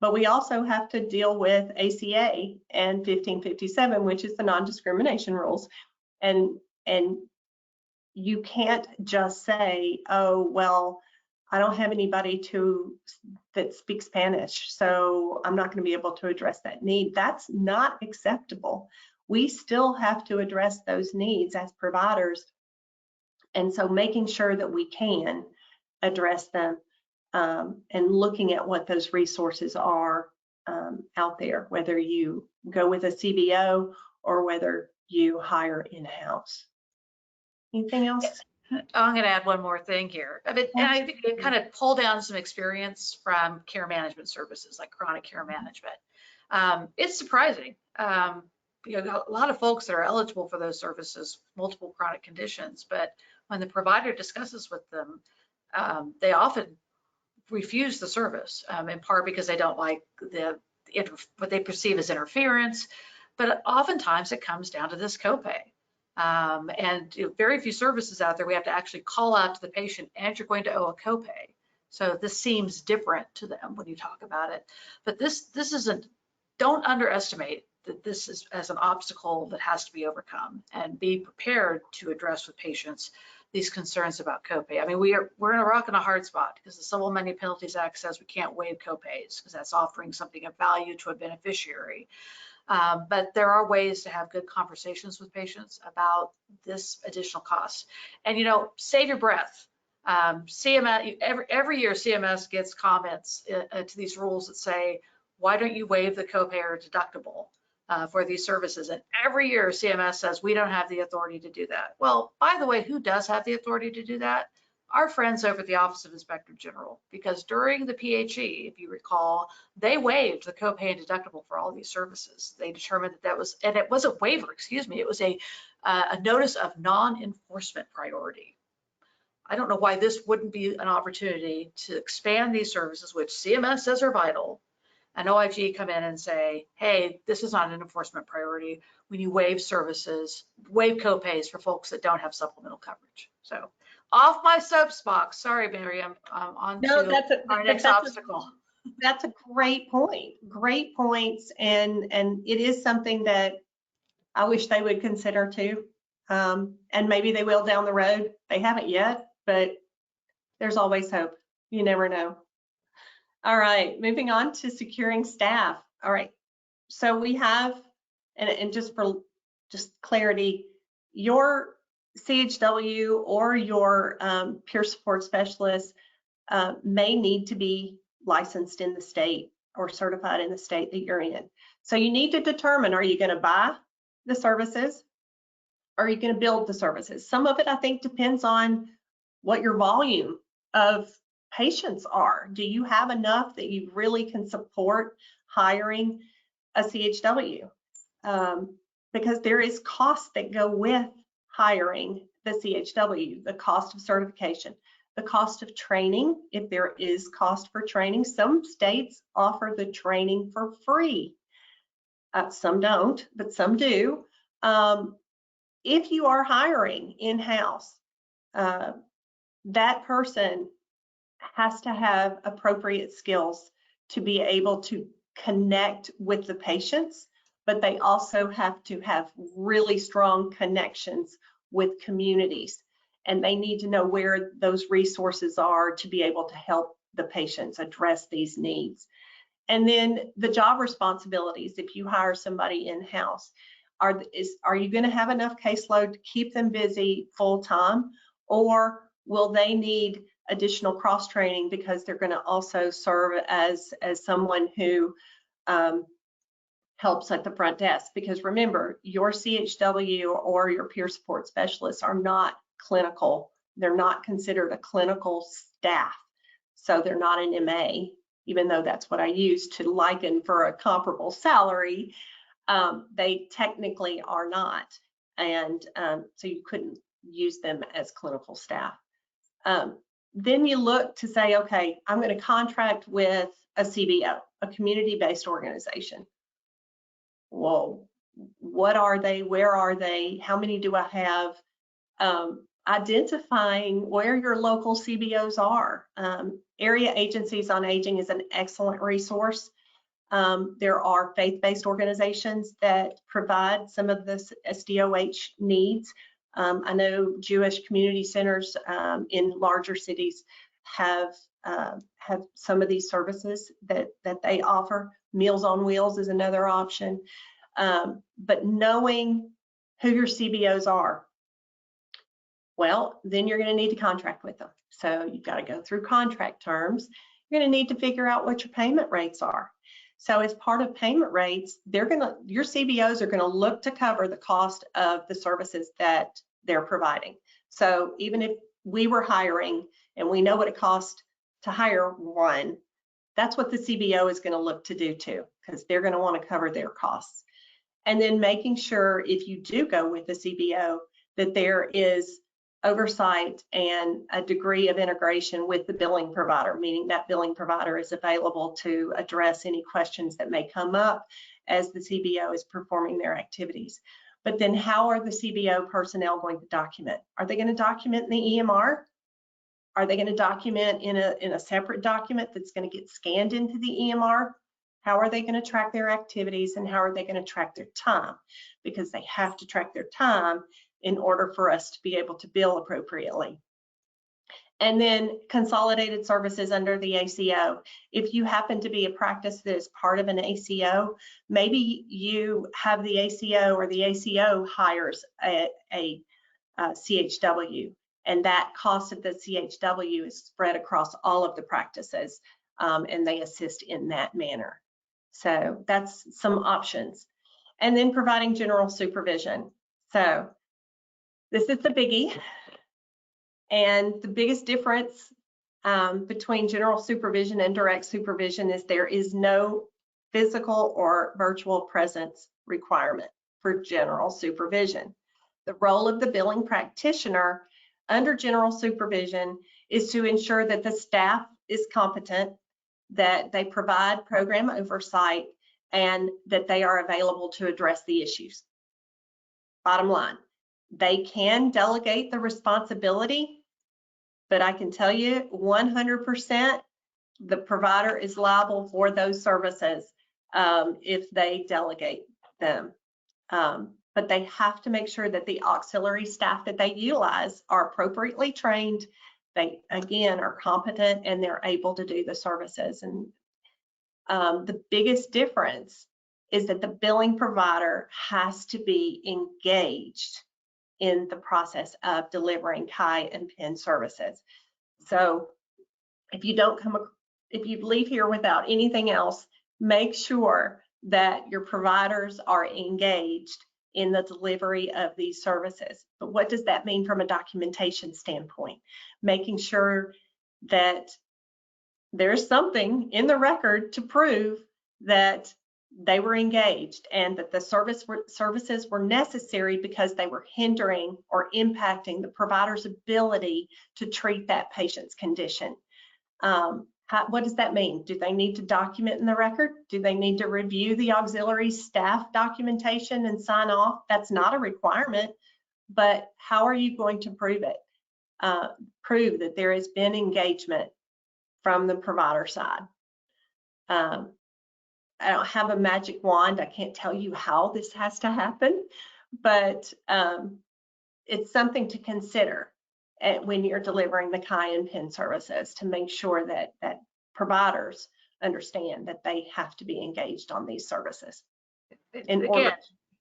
But we also have to deal with ACA and 1557, which is the non-discrimination rules. And you can't just say, oh, well, I don't have anybody that speaks Spanish, so I'm not going to be able to address that need. That's not acceptable. We still have to address those needs as providers. And so making sure that we can address them and looking at what those resources are out there, whether you go with a CBO or whether you hire in-house. Anything else? I'm going to add one more thing here. I mean, and I think it kind of pull down some experience from care management services like chronic care management. It's surprising. You know, a lot of folks that are eligible for those services, multiple chronic conditions, but when the provider discusses with them, they often refuse the service, in part because they don't like what they perceive as interference, but oftentimes it comes down to this copay. And you know, very few services out there, we have to actually call out to the patient, and you're going to owe a copay. So this seems different to them when you talk about it. But this isn't, don't underestimate that this is as an obstacle that has to be overcome, and be prepared to address with patients these concerns about copay. I mean, we're in a rock and a hard spot because the Civil Money Penalties Act says we can't waive copays because that's offering something of value to a beneficiary. But there are ways to have good conversations with patients about this additional cost. And, you know, save your breath. CMS, every year CMS gets comments to these rules that say, why don't you waive the copay or deductible for these services? And every year CMS says, we don't have the authority to do that. Well, by the way, who does have the authority to do that? Our friends over at the Office of Inspector General, because during the PHE, if you recall, they waived the copay and deductible for all these services. They determined that was, and it was a waiver, excuse me, it was a notice of non-enforcement priority. I don't know why this wouldn't be an opportunity to expand these services, which CMS says are vital, and OIG come in and say, hey, this is not an enforcement priority when you waive services, waive copays for folks that don't have supplemental coverage. So off my soapbox, sorry, Miriam, on to our next obstacle. That's a great point. Great points, and it is something that I wish they would consider too. And maybe they will down the road. They haven't yet, but there's always hope. You never know. All right, moving on to securing staff. All right, so we have, and just for clarity, your CHW or your peer support specialist may need to be licensed in the state or certified in the state that you're in. So you need to determine, are you going to buy the services? Or are you going to build the services? Some of it, I think, depends on what your volume of patients are. Do you have enough that you really can support hiring a CHW? Because there is costs that go with hiring the CHW, the cost of certification, the cost of training, if there is cost for training. Some states offer the training for free. Some don't, but some do. If you are hiring in-house, that person has to have appropriate skills to be able to connect with the patients, but they also have to have really strong connections with communities, and they need to know where those resources are to be able to help the patients address these needs. And then the job responsibilities, if you hire somebody in-house, are you going to have enough caseload to keep them busy full-time, or will they need additional cross-training because they're going to also serve as someone who helps at the front desk? Because remember, your CHW or your peer support specialists are not clinical. They're not considered a clinical staff. So they're not an MA, even though that's what I use to liken for a comparable salary. They technically are not. And so you couldn't use them as clinical staff. then you look to say, okay, I'm going to contract with a CBO, a community-based organization. Well, what are they? Where are they? How many do I have? Identifying where your local CBOs are. Area Agencies on Aging is an excellent resource. There are faith-based organizations that provide some of this SDOH needs. I know Jewish community centers in larger cities have some of these services that they offer. Meals on Wheels is another option. But knowing who your CBOs are, well, then you're going to need to contract with them. So you've got to go through contract terms. You're going to need to figure out what your payment rates are. So as part of payment rates, your CBOs are going to look to cover the cost of the services that they're providing. So even if we were hiring and we know what it costs to hire one, that's what the CBO is going to look to do too, because they're going to want to cover their costs. And then making sure if you do go with a CBO that there is oversight and a degree of integration with the billing provider, meaning that billing provider is available to address any questions that may come up as the CBO is performing their activities. But then how are the CBO personnel going to document? Are they going to document in the EMR? Are they going to document in a separate document that's going to get scanned into the EMR? How are they going to track their activities and how are they going to track their time? Because they have to track their time in order for us to be able to bill appropriately. And then consolidated services under the ACO. If you happen to be a practice that is part of an ACO, maybe you have the ACO or the ACO hires a CHW, and that cost of the CHW is spread across all of the practices, and they assist in that manner. So that's some options. And then providing general supervision. So this is the biggie. And the biggest difference between general supervision and direct supervision is there is no physical or virtual presence requirement for general supervision. The role of the billing practitioner under general supervision is to ensure that the staff is competent, that they provide program oversight, and that they are available to address the issues. Bottom line, they can delegate the responsibility, but I can tell you 100% the provider is liable for those services if they delegate them. But they have to make sure that the auxiliary staff that they utilize are appropriately trained. They, again, are competent and they're able to do the services. And the biggest difference is that the billing provider has to be engaged in the process of delivering CHI and PIN services. So if you leave here without anything else, make sure that your providers are engaged in the delivery of these services. But what does that mean from a documentation standpoint? Making sure that there's something in the record to prove that they were engaged and that the services were necessary because they were hindering or impacting the provider's ability to treat that patient's condition. What does that mean? Do they need to document in the record? Do they need to review the auxiliary staff documentation and sign off? That's not a requirement, but how are you going to prove it? Prove that there has been engagement from the provider side. I don't have a magic wand. I can't tell you how this has to happen, but it's something to consider when you're delivering the CHI and PIN services, to make sure that providers understand that they have to be engaged on these services in order to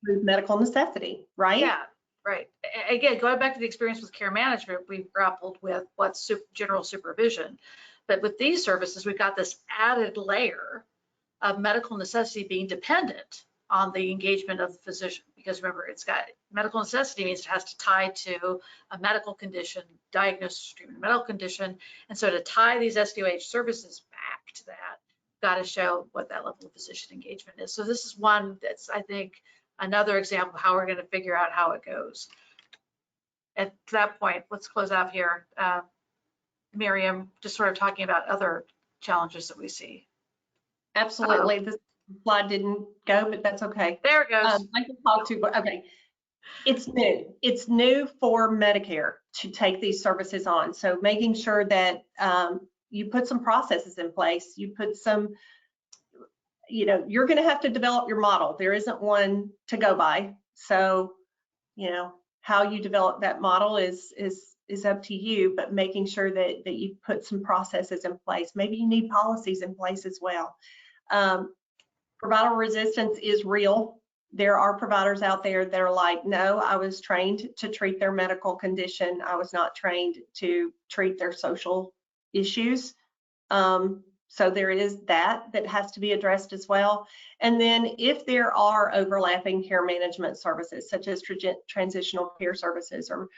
prove medical necessity, right? Yeah, right. Again, going back to the experience with care management, we've grappled with what's general supervision. But with these services, we've got this added layer of medical necessity being dependent on the engagement of the physician. Because remember, it's got medical necessity means it has to tie to a medical condition, diagnosis, treatment, medical condition. And so to tie these SDOH services back to that, got to show what that level of physician engagement is. So this is one that's, I think, another example of how we're going to figure out how it goes. At that point, let's close out here. Miriam, just sort of talking about other challenges that we see. Absolutely. This slide didn't go, but that's okay. There it goes. I can talk to, okay. It's new. It's new for Medicare to take these services on. So making sure that you put some processes in place, you put some, you're going to have to develop your model. There isn't one to go by. So, how you develop that model is up to you, but making sure that you put some processes in place. Maybe you need policies in place as well. Provider resistance is real. There are providers out there that are like, no, I was trained to treat their medical condition. I was not trained to treat their social issues. So there is that has to be addressed as well. And then if there are overlapping care management services, such as transitional care services or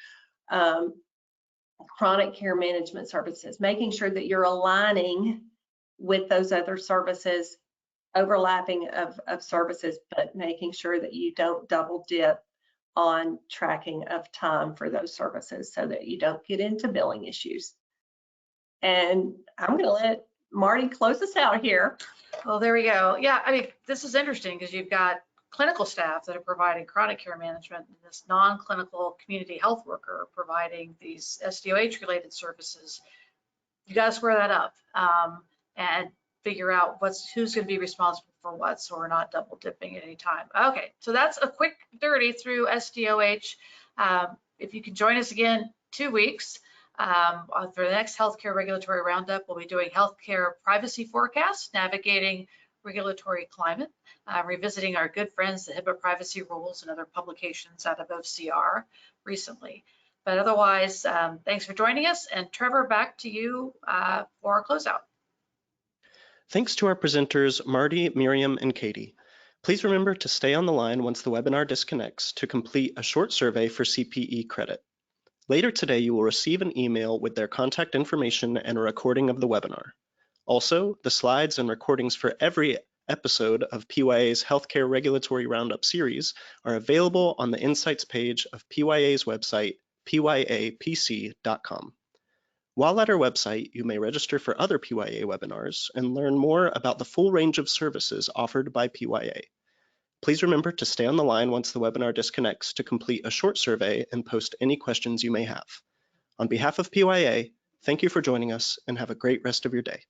chronic care management services, making sure that you're aligning with those other services, overlapping of services, but making sure that you don't double dip on tracking of time for those services so that you don't get into billing issues. And I'm going to let Martie close us out here. Well, there we go. Yeah, I mean, this is interesting because you've got clinical staff that are providing chronic care management and this non-clinical community health worker providing these SDOH related services. You got to square that up and figure out who's going to be responsible for what, so we're not double dipping at any time. Okay, so that's a quick dirty through SDOH. If you can join us again 2 weeks for the next Healthcare Regulatory Roundup, we'll be doing healthcare privacy forecasts, navigating regulatory climate, revisiting our good friends, the HIPAA privacy rules and other publications out of OCR recently. But otherwise, thanks for joining us. And Trevor, back to you for our closeout. Thanks to our presenters, Martie, Miriam, and Katie. Please remember to stay on the line once the webinar disconnects to complete a short survey for CPE credit. Later today, you will receive an email with their contact information and a recording of the webinar. Also, the slides and recordings for every episode of PYA's Healthcare Regulatory Roundup series are available on the Insights page of PYA's website, pyapc.com. While at our website, you may register for other PYA webinars and learn more about the full range of services offered by PYA. Please remember to stay on the line once the webinar disconnects to complete a short survey and post any questions you may have. On behalf of PYA, thank you for joining us and have a great rest of your day.